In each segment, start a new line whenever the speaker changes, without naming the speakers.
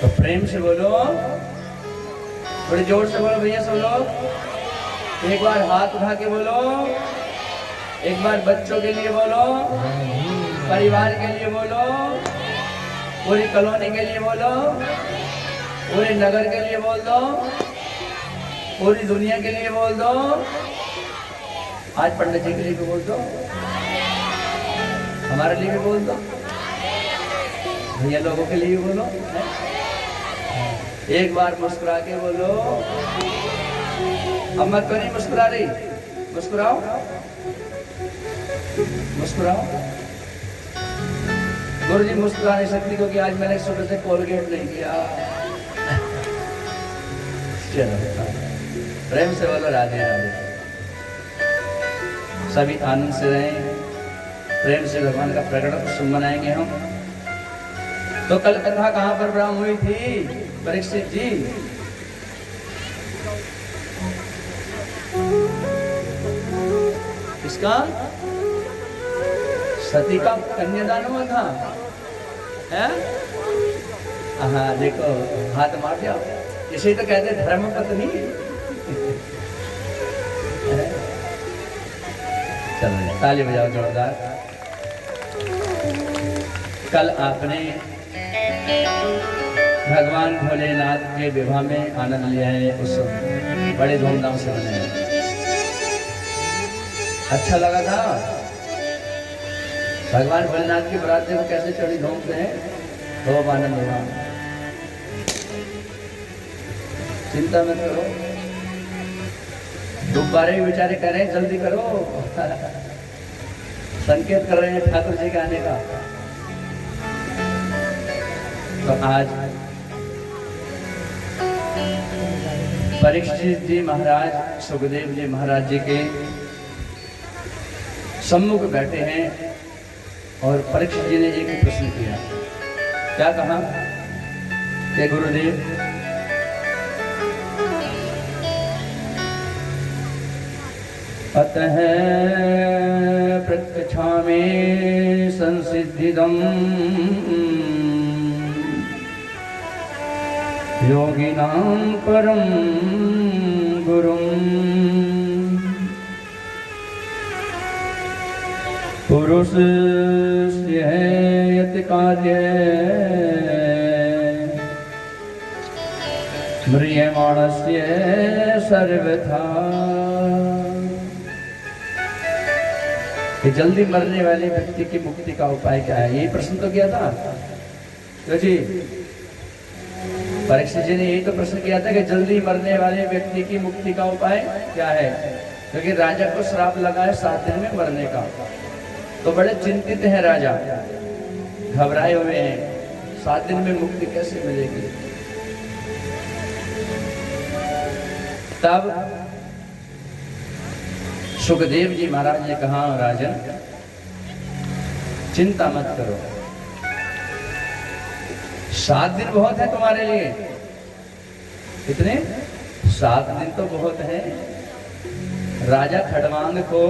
तो प्रेम से बोलो, थोड़ी जोर से बोलो भैया सब लोग। एक बार हाथ उठा के बोलो, एक बार बच्चों के लिए बोलो, परिवार के लिए बोलो, पूरी कॉलोनी के लिए बोलो, पूरे नगर के लिए बोल दो, पूरी दुनिया के लिए बोल दो, आज पंडित जी के लिए भी बोल दो, हमारे लिए भी बोल दो, भैया लोगों के लिए भी बोलो। एक बार मुस्कुरा के बोलो। अम्मा तो नहीं मुस्कुरा रही, मुस्कुराओ मुस्कुराओ। गुरु जी मुस्कुरा नहीं सकती क्योंकि आज मैंने सुबह से कोलगेट नहीं किया। चलो प्रेम से बोलो राधे राधे। सभी आनंद से रहें, प्रेम से भगवान का प्रकट उत्सव मनाएंगे हम। तो कल कथा कहां पर ब्राह्म हुई थी परीक्षित जी? इसका सती का कन्यादान हुआ था, है? हाँ देखो, हाथ मार दिया। इसे तो कहते धर्म पत्नी। चलो ताली बजाओ जोरदार। कल आपने भगवान भोलेनाथ के विवाह में आनंद लिया है, उस बड़े धूमधाम से मनाया। अच्छा लगा था? भगवान भोलेनाथ की बारात देखो कैसे चढ़ी धूम से है, खूब आनंद हुआ। चिंता मत करो, गुब्बारे भी बेचारे कह रहे हैं जल्दी करो। संकेत कर रहे हैं ठाकुर जी के आने का। तो आज परीक्षित जी महाराज सुखदेव जी महाराज जी के सम्मुख बैठे हैं और परीक्षित जी ने एक ही प्रश्न किया। क्या कहा कि गुरुदेव अतः प्रत्यक्षामि संसिद्धिदम् योगिनां परं गुरुं पुरुषस्य यत् कार्ये म्रियमाणस्य सर्वथा। कि जल्दी मरने वाले व्यक्ति की मुक्ति का उपाय क्या है? यही प्रश्न तो किया था तो जी, परीक्षित जी ने यही तो प्रश्न किया था कि जल्दी मरने वाले व्यक्ति की मुक्ति का उपाय क्या है? क्योंकि राजा को श्राप लगा है 7 दिन में मरने का। तो बड़े चिंतित हैं राजा, घबराए हुए हैं, 7 दिन में मुक्ति कैसे मिलेगी? तब सुखदेव जी महाराज ने कहा, राजन चिंता मत करो, 7 दिन बहुत है तुम्हारे लिए। कितने? 7 दिन तो बहुत है। राजा खड़वांग को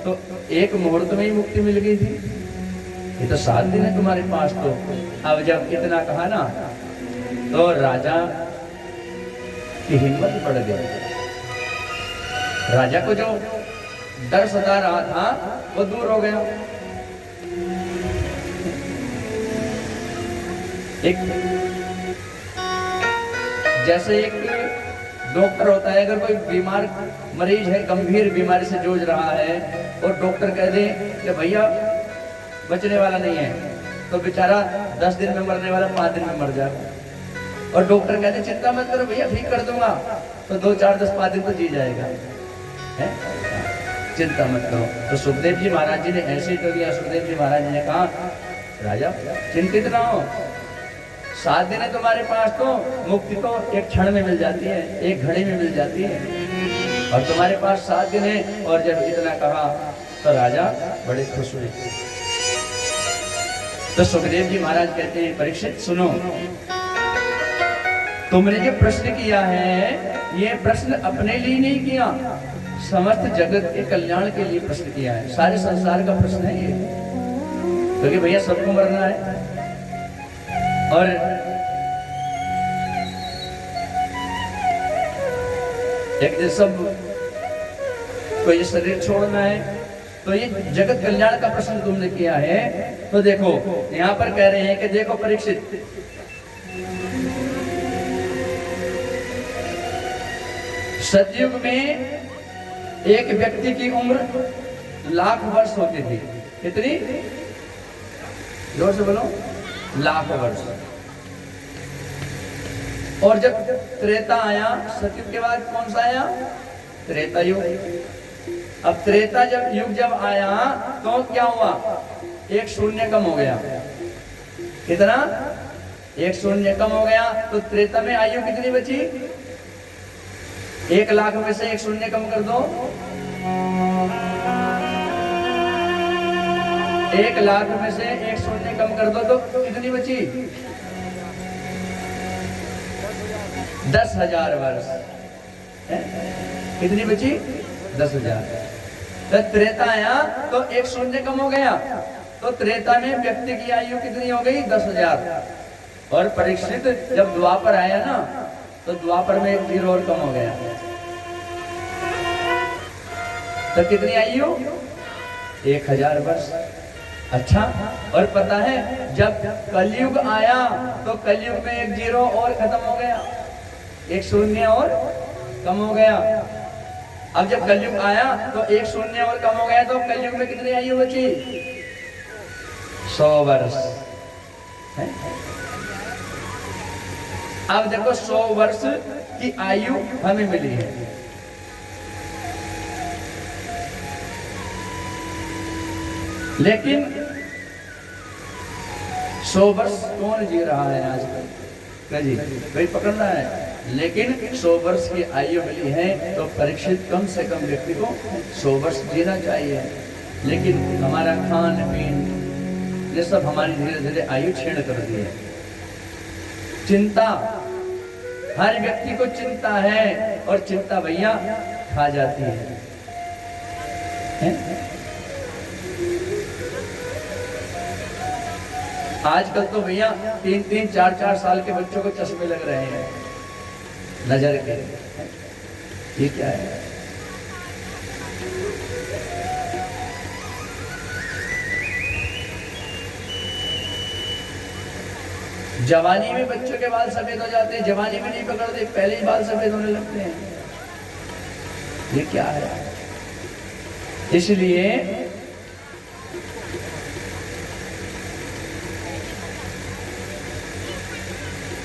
तो एक मुहूर्त में ही मुक्ति मिल गई थी, ये तो 7 दिन है तुम्हारे पास। तो अब जब इतना कहा ना तो राजा की हिम्मत बढ़ गई। राजा को जो डर सता रहा था वो दूर हो गया। एक जैसे एक डॉक्टर होता है, अगर कोई बीमार मरीज है, गंभीर बीमारी से जूझ रहा है और डॉक्टर कह दे कि भैया बचने वाला नहीं है, तो बेचारा 10 दिन में मरने वाला 5 दिन में मर जाएगा। और डॉक्टर कहते चिंता मत करो भैया ठीक कर दूंगा, तो 2, 4, 10, 5 दिन तो जी जाएगा, है? चिंता मत करो। तो सुखदेव जी महाराज जी ने ऐसे ही तो किया। सुखदेव जी महाराज जी ने कहा, राजा चिंतित ना हो, 7 दिन है तुम्हारे पास, तो मुक्ति तो एक क्षण में मिल जाती है, एक घड़ी में मिल जाती है, और तुम्हारे पास 7 दिन है। और जब इतना कहा तो राजा बड़े खुश हुए। तो सुखदेव जी महाराज कहते हैं, परीक्षित सुनो, तुमने जो प्रश्न किया है ये प्रश्न अपने लिए नहीं किया, समस्त जगत के कल्याण के लिए प्रश्न किया है, सारे संसार का प्रश्न है ये। क्योंकि भैया सबको मरना है और एक दिन सब को ये शरीर छोड़ना है, तो ये जगत कल्याण का प्रश्न तुमने किया है। तो देखो यहाँ पर कह रहे हैं कि देखो परीक्षित, सतयुग में एक व्यक्ति की उम्र लाख वर्ष होती थी। कितनी? जोर से बोलो। लाख वर्ष। और जब त्रेता आया, सतयुग के बाद कौन सा आया? त्रेता युग। अब त्रेता जब आया तो क्या हुआ? एक शून्य कम हो गया। कितना? एक शून्य कम हो गया। तो त्रेता में आयु कितनी बची? 1 लाख में से एक शून्य कम कर दो। 1 लाख में से एक शून्य कम कर दो तो कितनी बची? 10,000 वर्ष। कितनी बची? 10,000। तो त्रेता आया तो एक शून्य कम हो गया, तो त्रेता में व्यक्ति की आयु कितनी हो गई? 10,000। और परीक्षित जब द्वापर आया ना, तो द्वापर में एक जीरो और कम हो गया, तो कितनी आयु? 1,000 वर्ष। अच्छा, और पता है जब कलयुग आया तो कलयुग में एक जीरो और खत्म हो गया, एक शून्य और कम हो गया। अब जब कलयुग आया तो एक शून्य और कम हो गया, तो कलयुग में कितनी आयु बची? 100 वर्ष। अब देखो 100 वर्ष की आयु हमें मिली है। लेकिन 100 वर्ष कौन जी रहा है आजकल? जी कोई पकड़ रहा है? लेकिन 100 वर्ष की आयु मिली है, तो परीक्षित कम से कम व्यक्ति को 100 वर्ष जीना चाहिए। लेकिन हमारा खान पीन ये सब हमारी धीरे धीरे आयु छीण कर दी है। चिंता, हर व्यक्ति को चिंता है, और चिंता भैया खा जाती है? आजकल तो भैया 3-3, 4-4 साल के बच्चों को चश्मे लग रहे हैं नजर के। ये क्या है? जवानी में बच्चों के बाल सफेद हो जाते हैं, जवानी में नहीं पकड़ते, पहले ही बाल सफेद होने लगते हैं। ये क्या है? इसलिए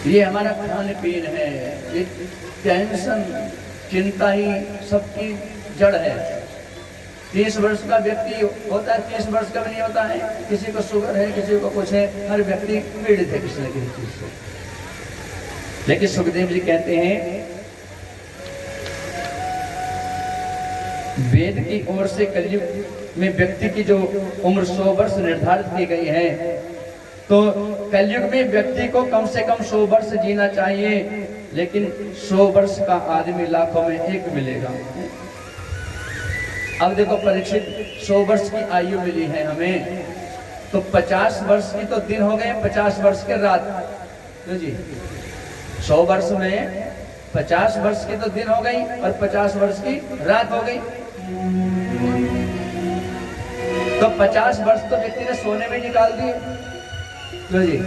ये हमारा खान पीन है, ये टेंशन, चिंता ही सबकी जड़ है। 30 वर्ष का व्यक्ति होता है, 30 वर्ष का भी नहीं होता है, किसी को शुगर है, किसी को कुछ है, हर व्यक्ति पीड़ित है किसी न किसी चीज से। लेकिन सुखदेव जी कहते हैं वेद की ओर से कलयुग में व्यक्ति की जो उम्र 100 वर्ष निर्धारित की गई है, तो कलयुग में व्यक्ति को कम से कम 100 वर्ष जीना चाहिए। लेकिन 100 वर्ष का आदमी लाखों में एक मिलेगा। अब देखो परीक्षित, 100 वर्ष की आयु मिली है हमें, तो 50 वर्ष की तो दिन हो गए, 50 वर्ष के रात। तो जी 100 वर्ष में 50 वर्ष की तो दिन हो गई और 50 वर्ष की रात हो गई। तो 50 वर्ष तो व्यक्ति ने सोने में निकाल दिए। तो जी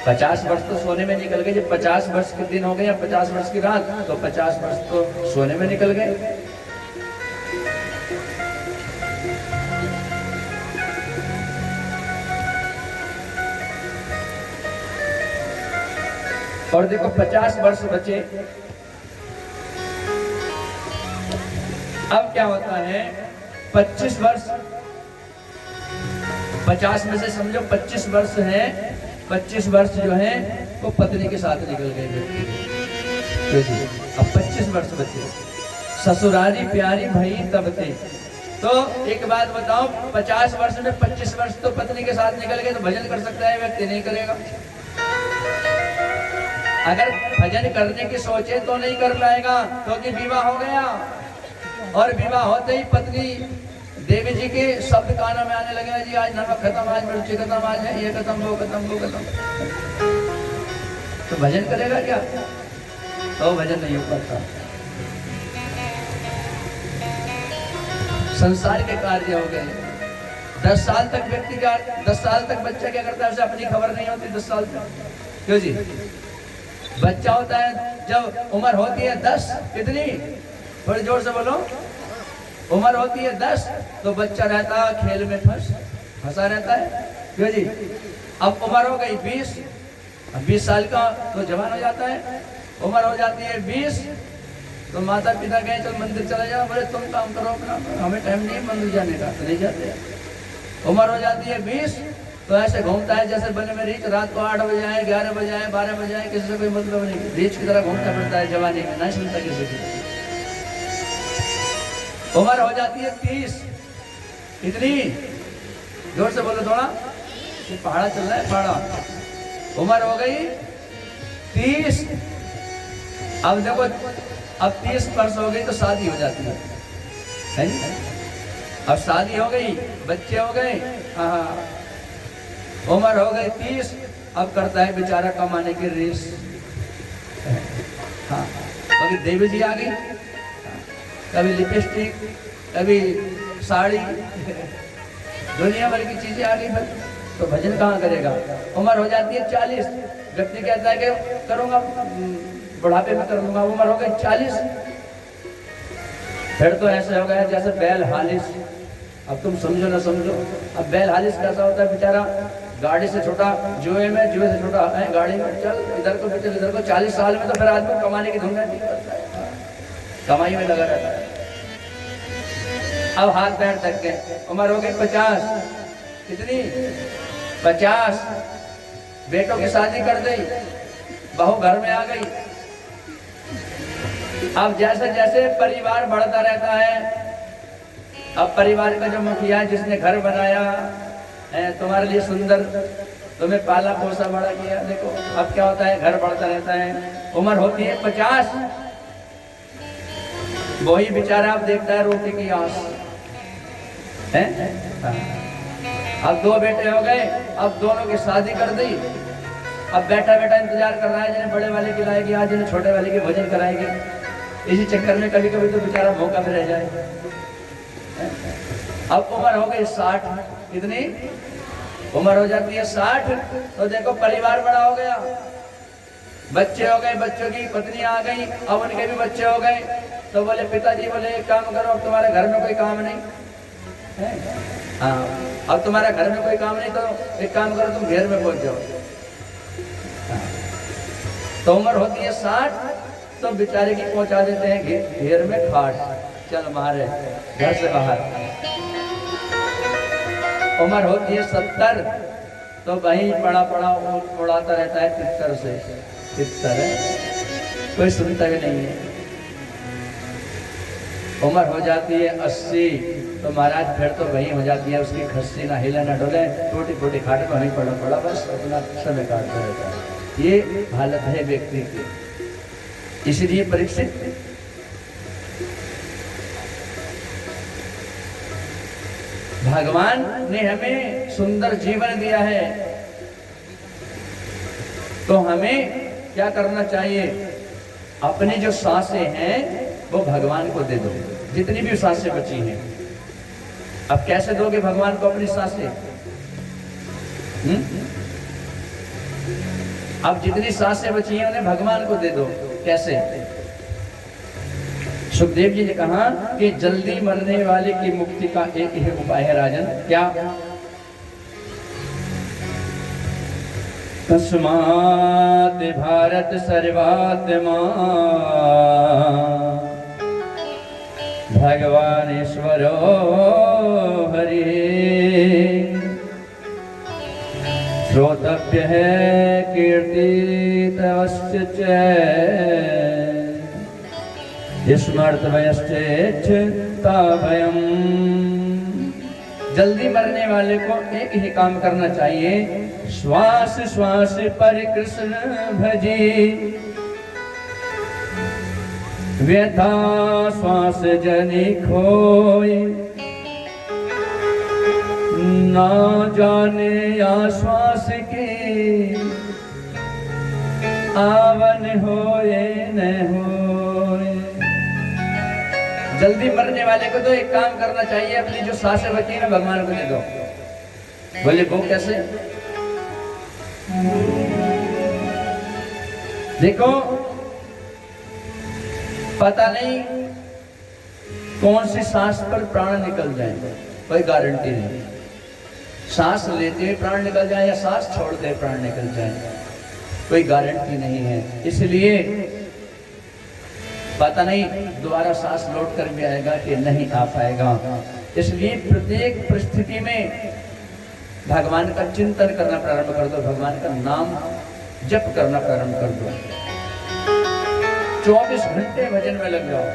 50 वर्ष तो सोने में निकल गए। जब 50 वर्ष के दिन हो गए या 50 वर्ष की रात, तो 50 वर्ष तो सोने में निकल गए। और देखो 50 वर्ष बचे। अब क्या होता है? 25 वर्ष, 50 में से समझो 25 वर्ष है, 25 वर्ष जो है वो पत्नी के साथ निकल गए व्यक्ति। अब 25 वर्ष बचे। ससुरारी प्यारी भई तब थे। तो एक बात बताओ, 50 वर्ष में 25 वर्ष तो पत्नी के साथ निकल गए, तो भजन कर सकता है व्यक्ति? नहीं करेगा। अगर भजन करने की सोचे तो नहीं कर पाएगा, क्योंकि विवाह हो गया, और विवाह होते ही पत्नी देवी जी के शब्द कानों में आने लगे, जी आज नमक खत्म, आज मिर्ची खत्म, आज ये खत्म, वो खत्म, वो खत्म। तो भजन करेगा क्या? तो भजन नहीं हो पाता। संसार के कार्य हो गए। 10 साल तक व्यक्ति का 10 साल तक बच्चा क्या करता है, उसे अपनी खबर नहीं होती 10 साल तक। क्यों जी? बच्चा होता है जब उम्र होती है 10, कितनी, थोड़ी जोर से बोलो, उम्र होती है 10 तो बच्चा रहता है खेल में फंसा रहता है। क्यों जी? अब उम्र हो गई 20, अब 20 साल का तो जवान हो जाता है। उम्र हो जाती है 20 तो माता पिता कहे चल मंदिर चला जाओ, बोले तुम काम करो अपना, हमें टाइम नहीं है मंदिर जाने का, तो नहीं जाते। उम्र हो जाती है 20 तो ऐसे घूमता है जैसे बने में रीछ, रात को 8 बजे आए, 11 बजे आए, 12 बजे आए, किसी से कोई मतलब नहीं, रीछ की तरह घूमता फिरता है जवानी में, नहीं सुनता किसी की। उम्र हो जाती है 30, इतनी जोर से बोलो थोड़ा, पहाड़ा चल रहा है पहाड़ा। उम्र हो गई 30, अब देखो अब 30 वर्ष हो गई तो शादी हो जाती है। अब शादी हो गई, बच्चे हो गए, हाँ, उम्र हो गई 30, अब करता है बेचारा कमाने की रेस। हाँ, कभी देवी जी आ गई, कभी लिपस्टिक, कभी साड़ी, दुनिया भर की चीजें आ गई, तो भजन कहाँ करेगा। उम्र हो जाती है 40, व्यक्ति कहता है कि करूँगा बुढ़ापे में कर लूंगा। उम्र हो गई 40, फिर तो ऐसे हो गया जैसे बैल हालिस। अब तुम समझो ना समझो, अब बैल हालिस कैसा होता है, बेचारा गाड़ी से छोटा, जुए से छोटा है, गाड़ी में चल इधर को चल इधर को। 40 साल में तो फिर आदमी कमाने की धुन नहीं करता है, कमाई में लगा रहता है। अब हाथ पैर तक के उम्र हो गई 50, कितनी, 50, बेटों की शादी कर दी, बहू घर में आ गई। अब जैसे जैसे परिवार बढ़ता रहता है, अब परिवार का जो मुखिया है, जिसने घर बनाया है तुम्हारे लिए सुंदर, तुम्हें पाला पोसा बड़ा किया, देखो अब क्या होता है, घर बढ़ता रहता है। उम्र होती है 50, वही बेचारा अब देखता है रोटी की आस है। अब 2 बेटे हो गए, अब दोनों की शादी कर दी। अब बैठा बैठा इंतजार कर रहा है, जिन्हें बड़े वाले की लाएगी आज, जिन्हें छोटे वाले की भोजन कराएगी। इसी चक्कर में कभी कभी तो बेचारा भूखा भी रह जाए। अब उम्र हो गई 60, कितनी उम्र हो जाती है 60 तो देखो परिवार बड़ा हो गया, बच्चे हो गए, बच्चों की पत्नी आ गई, अब उनके भी बच्चे हो गए। तो बोले पिताजी बोले एक काम करो, अब तुम्हारे घर में कोई काम नहीं है, हाँ अब तुम्हारे घर में कोई काम नहीं, तो एक काम करो तुम घेर में पहुंच जाओ। तो उम्र होती है 60 तो बेचारे की पहुंचा देते हैं घेर में खाट, चल मारे घर से बाहर। उम्र होती है 70 तो वहीं पड़ा उड़ाता रहता है तितर से, तितर कोई सुनता भी नहीं है। उम्र हो जाती है 80 तो महाराज फिर तो वहीं हो जाती है उसकी खस्सी, ना हिले ना डोले, टूटी फूटी खाट में वहीं पड़ा बस अपना समय काटता रहता है। ये हालत है व्यक्ति की। इसलिए परीक्षित भगवान ने हमें सुंदर जीवन दिया है, तो हमें क्या करना चाहिए, अपनी जो सांसें हैं वो भगवान को दे दो, जितनी भी सांसें बची हैं। अब कैसे दोगे भगवान को अपनी सांसें? अब जितनी सांसें बची हैं उन्हें भगवान को दे दो। कैसे? सुखदेव जी ने कहा कि जल्दी मरने वाले की मुक्ति का एक ही उपाय है राजन, क्या? तस्मात् भारत सर्वात्मा भगवान ईश्वरो हरि, श्रोतव्य है कीर्ति तवस्य च, स्मर्तव्यश्चेच्छताभयम्। जल्दी मरने वाले को एक ही काम करना चाहिए, श्वास श्वास पर कृष्ण भजी, व्यथा श्वास जनि खोए, ना जाने आश्वास की आवन होए न होए। जल्दी मरने वाले को तो एक काम करना चाहिए, अपनी जो सांसें बची ना भगवान को दे दो। बोले वो कैसे? देखो पता नहीं कौन सी सांस पर प्राण निकल जाए, कोई गारंटी नहीं। सांस लेते हुए प्राण निकल जाए या सांस छोड़ते हुए प्राण निकल जाए, कोई गारंटी नहीं है। इसलिए पता नहीं दोबारा सांस लौट कर भी आएगा कि नहीं आ पाएगा। इसलिए प्रत्येक परिस्थिति में भगवान का चिंतन करना प्रारंभ कर दो, भगवान का नाम जप करना प्रारंभ कर दो। 24 घंटे भजन में लग जाओ।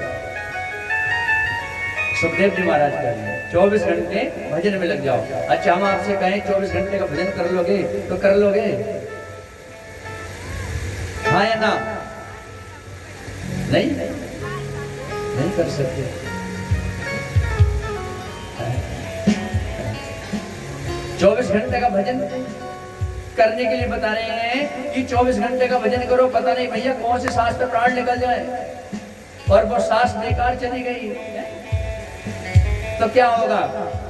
सुखदेव जी महाराज कह रहे हैं 24 घंटे भजन में लग जाओ। अच्छा हम आपसे कहें 24 घंटे का भजन कर लोगे तो कर लोगे? हाँ या ना? नहीं नहीं कर सकते। 24 घंटे का भजन करने के लिए बता रहे हैं कि 24 घंटे का भजन करो। पता नहीं भैया कौन से सांस पे प्राण निकल जाए और वो सांस बेकार चली गई तो क्या होगा?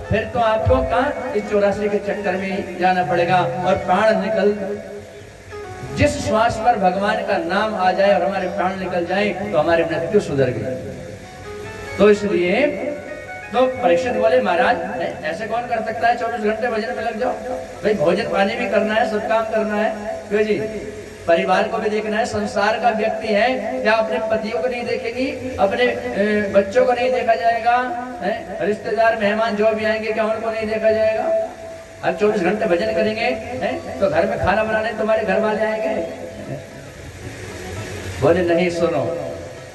फिर तो आपको कहाँ इस 84 के चक्कर में जाना पड़ेगा और प्राण निकल, जिस श्वास पर भगवान का नाम आ जाए और हमारे प्राण निकल जाए तो हमारी मृत्यु सुधर गई। तो इसलिए तो परीक्षित बोले महाराज ऐसे कौन कर सकता है 24 घंटे भजन में लग जाओ? भाई भोजन पानी भी करना है, सब काम करना है, क्यों जी? परिवार को भी देखना है। संसार का व्यक्ति है, क्या अपने पतियों को नहीं देखेगी, अपने बच्चों को नहीं देखा जाएगा, रिश्तेदार मेहमान जो भी आएंगे क्या उनको नहीं देखा जाएगा? अब 24 घंटे भजन करेंगे तो घर में खाना बनाने तुम्हारे घर वाले आएंगे? बोले नहीं सुनो,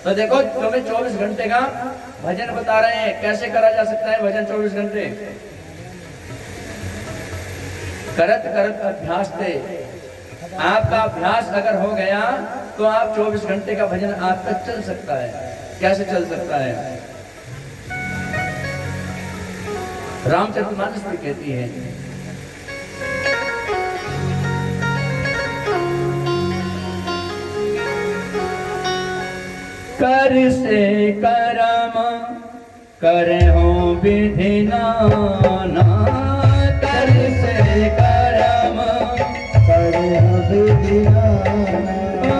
तो देखो तुम्हें 24 घंटे का भजन बता रहे हैं, कैसे करा जा सकता है भजन 24 घंटे? करत करत अभ्यास थे। आपका अभ्यास अगर हो गया तो आप 24 घंटे का भजन आपका चल सकता है। कैसे चल सकता है? रामचरितमानस में कहती है कर से करम करे हो विधि नाना, कर से करम करे हो विधि नाना,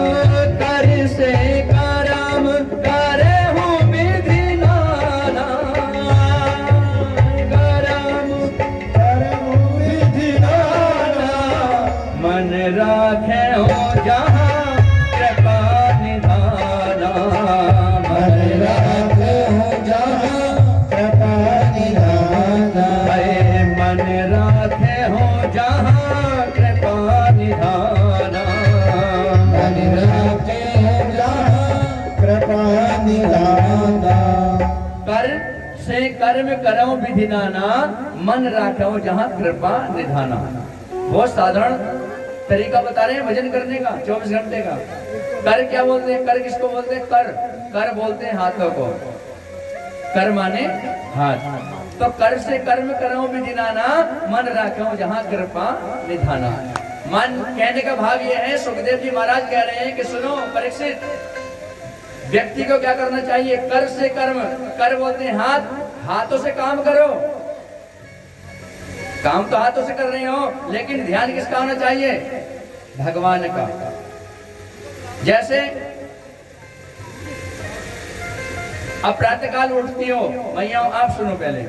कर से करम करे हो विधि नाना, करम करे हो विधि नाना, मन राखे हो जहाँ कृपा निधाना, मन राखे हो जहाँ कृपा निधाना, मन राखे हो जहाँ कृपा निधाना, मन राखे हो जहाँ कृपा निधाना, कर से कर्म करो विधि नाना, मन राखो जहाँ कृपा निधाना। बहुत साधारण तरीका बता रहे हैं भजन करने का 24 घंटे का। कर क्या बोलते हैं? कर किसको बोलते हैं? कर कर बोलते हैं हाथों को। कर माने हाथ। तो कर से कर्म करो विधि नाना, मन राखो जहाँ कृपा निधाना। मन कहने का भाव ये है, सुखदेव जी महाराज कह रहे हैं कि सुनो परीक्षित, व्यक्ति को क्या करना चाहिए? कर से कर्म, कर बोलते हैं हाथ, हाथों से काम करो। काम तो हाथों से कर रहे हो, लेकिन ध्यान किसका होना चाहिए? भगवान का। जैसे अब प्रातःकाल उठती हो, मैया आप सुनो पहले,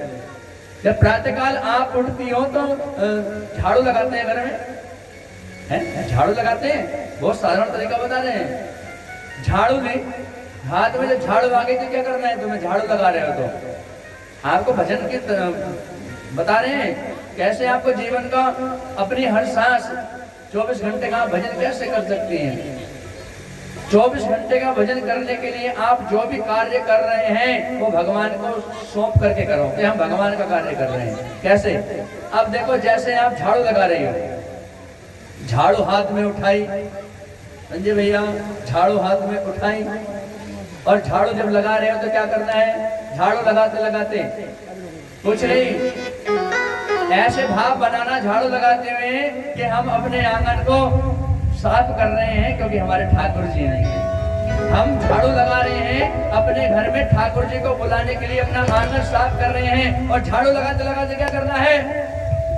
जब प्रातःकाल आप उठती हो तो झाड़ू लगाते हैं घर में, है झाड़ू लगाते हैं। बहुत साधारण तरीका बता रहे हैं। झाड़ू ने हाथ में जब झाड़ू आ गई तो क्या करना है? तुम्हें झाड़ू लगा रहे हो तो आपको भजन की बता रहे हैं कैसे आपको जीवन का अपनी हर सांस 24 घंटे का भजन कैसे कर सकती हैं। 24 घंटे का भजन करने के लिए आप जो भी कार्य कर रहे हैं वो भगवान को सौंप करके करो कि हम भगवान का कार्य कर रहे हैं। कैसे? अब देखो, जैसे आप झाड़ू लगा रही हो, झाड़ू हाथ में उठाई, संजय भैया झाड़ू हाथ में उठाई, और झाड़ू जब लगा रहे हो तो क्या करना है? झाड़ू लगाते लगाते कुछ नहीं, ऐसे भाव बनाना झाड़ू लगाते हुए कि हम अपने आंगन को साफ कर रहे हैं क्योंकि हमारे ठाकुर जी नहीं है। हम झाड़ू लगा रहे हैं अपने घर में, ठाकुर जी को बुलाने के लिए अपना आंगन साफ कर रहे हैं, और झाड़ू लगाते लगाते क्या करना है?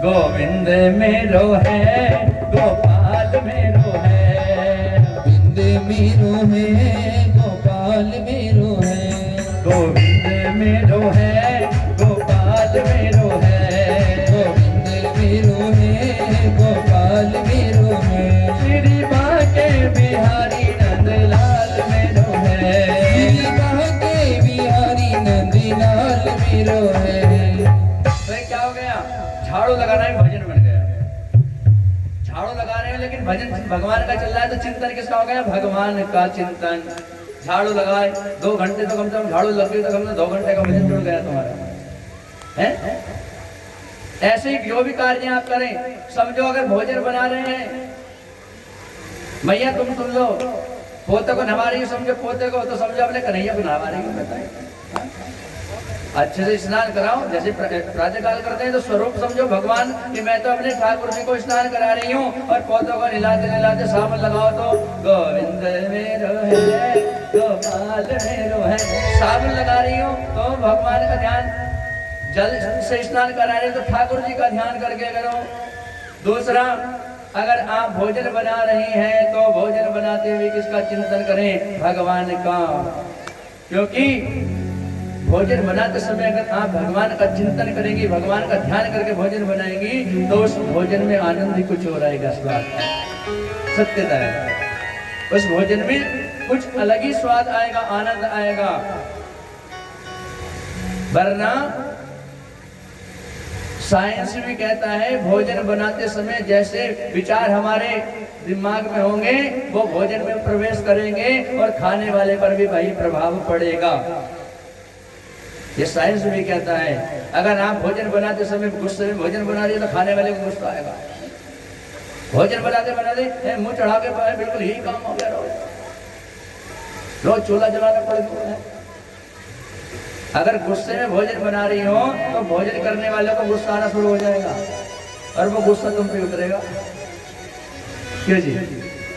गोविंद मेरो है, गोपाल मेरो है,
गोविंद मेरो है, गोपाल मेरो है,
गोविंद मेरो है, गोपाल मेरो है,
गोविंद मेरो है, गोपाल मेरो है,
श्री बांके बिहारी नंदलाल मेरो है,
श्री बांके बिहारी नंदलाल मेरो है।
तो ये क्या हो गया? झाड़ू लगाना ही भजन बन गया। झाड़ू लगा रहे हैं लेकिन भजन भगवान का चल रहा है, तो चिंतन किसका हो गया? भगवान का चिंतन। झाड़ू लगाए 2 घंटे तो कम से कम झाड़ू लग गई, तो कम से 2 घंटे का भजन जुड़ गया तुम्हारा है। ऐसे ही जो भी कार्य आप करें, समझो अगर भोजन बना रहे हैं, मैया तुम सुन लो, पोते को नवा रही हो, समझो पोते को, तो समझो अपने कन्हैया को नवा रही हो। बताए अच्छे से स्नान कराओ, जैसे प्रातःकाल करते हैं तो स्वरूप समझो भगवान कि मैं तो अपने ठाकुर जी को स्नान करा रही हूँ, और पौधों को निलाते निलाते सावन लगाओ तो गोविंद मेरो है, गोपाल मेरो है, सावन लगा रही हूँ तो भगवान का ध्यान, जल से स्नान करा रहे तो ठाकुर जी का ध्यान करके करो। दूसरा, अगर आप भोजन बना रही हैं तो भोजन बनाते हुए किसका चिंतन करें? भगवान का। क्योंकि भोजन बनाते समय अगर आप भगवान का चिंतन करेंगी, भगवान का ध्यान करके भोजन बनाएंगी, तो उस भोजन में आनंद ही कुछ हो रहेगा, स्वाद सत्यता है। उस भोजन में कुछ अलग ही स्वाद आएगा, आनंद आएगा। वरना साइंस भी कहता है भोजन बनाते समय जैसे विचार हमारे दिमाग में होंगे वो भोजन में प्रवेश करेंगे और खाने वाले पर भी वही प्रभाव पड़ेगा। ये साइंस भी कहता है। अगर आप भोजन बनाते समय गुस्से में भोजन बना रही है तो खाने वाले को गुस्सा आएगा। भोजन बनाते बनाते मुंह चढ़ा के पाए, बिल्कुल यही काम हो गया, रोज चूल्हा जलाना पड़ गया है। अगर गुस्से में भोजन बना रही हो तो भोजन करने वाले को गुस्सा आना शुरू हो जाएगा और वो गुस्सा तुम पे उतरेगा। क्यों जी?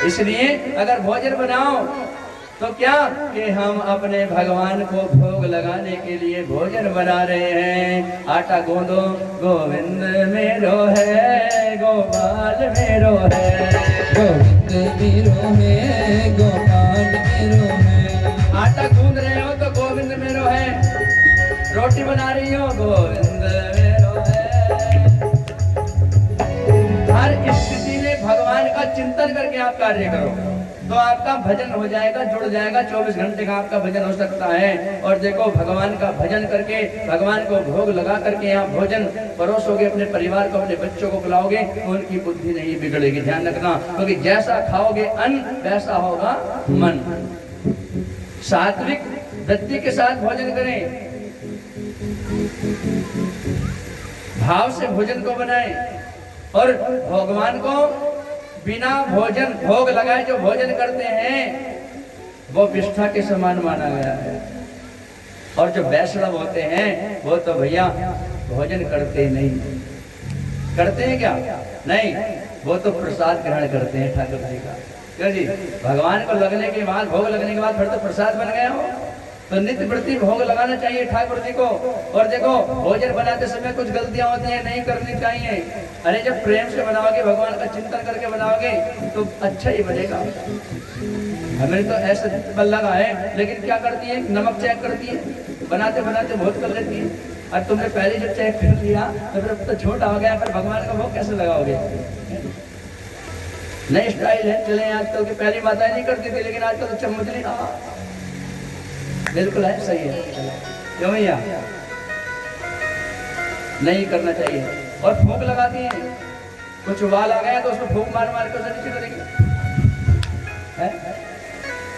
इसलिए अगर भोजन बनाओ तो क्या कि हम अपने भगवान को भोग लगाने के लिए भोजन बना रहे हैं। आटा गूंदो, गोविंद मेरो है, गोपाल मेरो है,
गोविंद मेरो है, गोपाल मेरो है।
आटा गूंद रहे हो तो गोविंद मेरो है, रोटी बना रही हो गोविंद मेरो है। हर स्थिति में भगवान का चिंतन करके आप कार्य करो तो आपका भजन हो जाएगा, जुड़ जाएगा। 24 घंटे का आपका भजन हो सकता है। और देखो, भगवान का भजन करके, भगवान को भोग लगा करके यहाँ भोजन परोसोगे, अपने परिवार को, अपने बच्चों को खिलाओगे तो उनकी बुद्धि नहीं बिगड़ेगी। ध्यान रखना, क्योंकि जैसा खाओगे अन्न वैसा होगा मन। सात्विक वृत्ति के साथ भोजन करें, भाव से भोजन को बनाएं और भगवान को बिना भोजन भोग लगाए जो भोजन करते हैं वो विष्ठा के समान माना गया है। और जो वैष्णव होते हैं वो तो भैया भोजन करते नहीं। करते हैं क्या? नहीं, वो तो प्रसाद ग्रहण करते हैं ठाकुर जी का। क्यों जी? भगवान को लगने के बाद, भोग लगने के बाद फिर तो प्रसाद बन गया हो। तो नित्य प्रति भोग लगाना चाहिए ठाकुर जी को। और देखो, भोजन बनाते समय कुछ गलतियां होती हैं, नहीं करनी चाहिए। अरे जब प्रेम से बनाओगे, भगवान का चिंतन करके बनाओगे तो अच्छा ही बनेगा। हमें तो ऐसा बल लगा है, लेकिन क्या करती है, नमक चेक करती है, बनाते बनाते बहुत कर लेती है। और तुमने पहले जब चेक कर लिया तो फिर तो छोटा हो गया, फिर भगवान का भोग कैसे लगाओगे? नई स्टाइल है, चले आजकल की। पहली माताएं नहीं करती थी, लेकिन आजकल तो चम्मच नहीं। बिल्कुल है, सही है। क्यों भैया? नहीं करना चाहिए। और फूंक लगाती हैं, कुछ उबाल आ गया तो उसको फूंक मार मार के उसे नीचे करेंगे,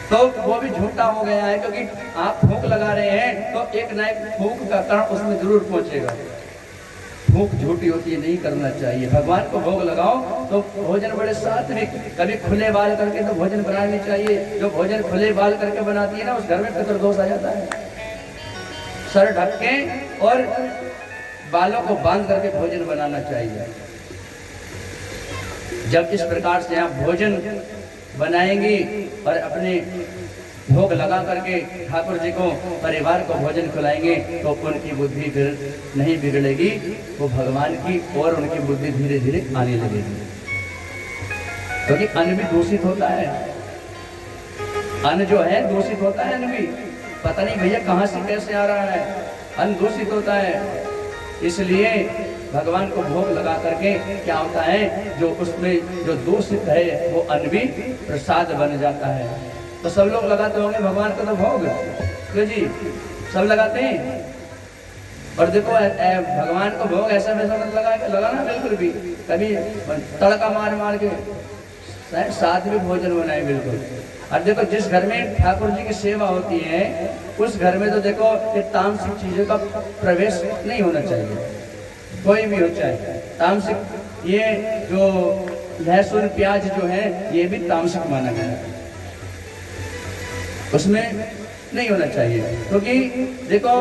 तो वो भी झूठा हो गया है। क्योंकि आप फूंक लगा रहे हैं तो एक ना एक फूंक का कण उसमें जरूर पहुंचेगा। फूंक झूठी होती है, नहीं करना चाहिए। भगवान को भोग लगाओ तो भोजन बड़े सात्विक, कभी खुले बाल करके तो भोजन बनानी चाहिए। जो भोजन खुले बाल करके बनाती है ना, उस घर में पितृदोष आ जाता है। सर ढक के और बालों को बांध करके भोजन बनाना चाहिए। जब इस प्रकार से आप भोजन बनाएंगी और अपने भोग लगा करके ठाकुर जी को परिवार को भोजन खिलाएंगे तो उनकी बुद्धि फिर नहीं बिगड़ेगी, वो भगवान की और उनकी बुद्धि धीरे धीरे आने लगेगी। क्योंकि अन्न भी दूषित होता है, अन्न जो है दूषित होता है, अन्न भी पता नहीं भैया कहाँ से कैसे आ रहा है, अन्न दूषित होता है। इसलिए भगवान को भोग लगा करके क्या होता है, जो उसमें जो दूषित है वो अन्न भी प्रसाद बन जाता है। तो सब लोग लगाते होंगे भगवान का तो भोग, क्यों जी सब लगाते हैं। और देखो भगवान को भोग ऐसा वैसा मत लगाना बिल्कुल भी, कभी तड़का मार मार के साथ में भोजन बनाए बिल्कुल। और देखो जिस घर में ठाकुर जी की सेवा होती है उस घर में तो देखो ये तामसिक चीजों का प्रवेश नहीं होना चाहिए, कोई भी हो चाहे तामसिक। ये जो लहसुन प्याज जो है ये भी तामसिक माना गया है, उसमें नहीं होना चाहिए। क्योंकि देखो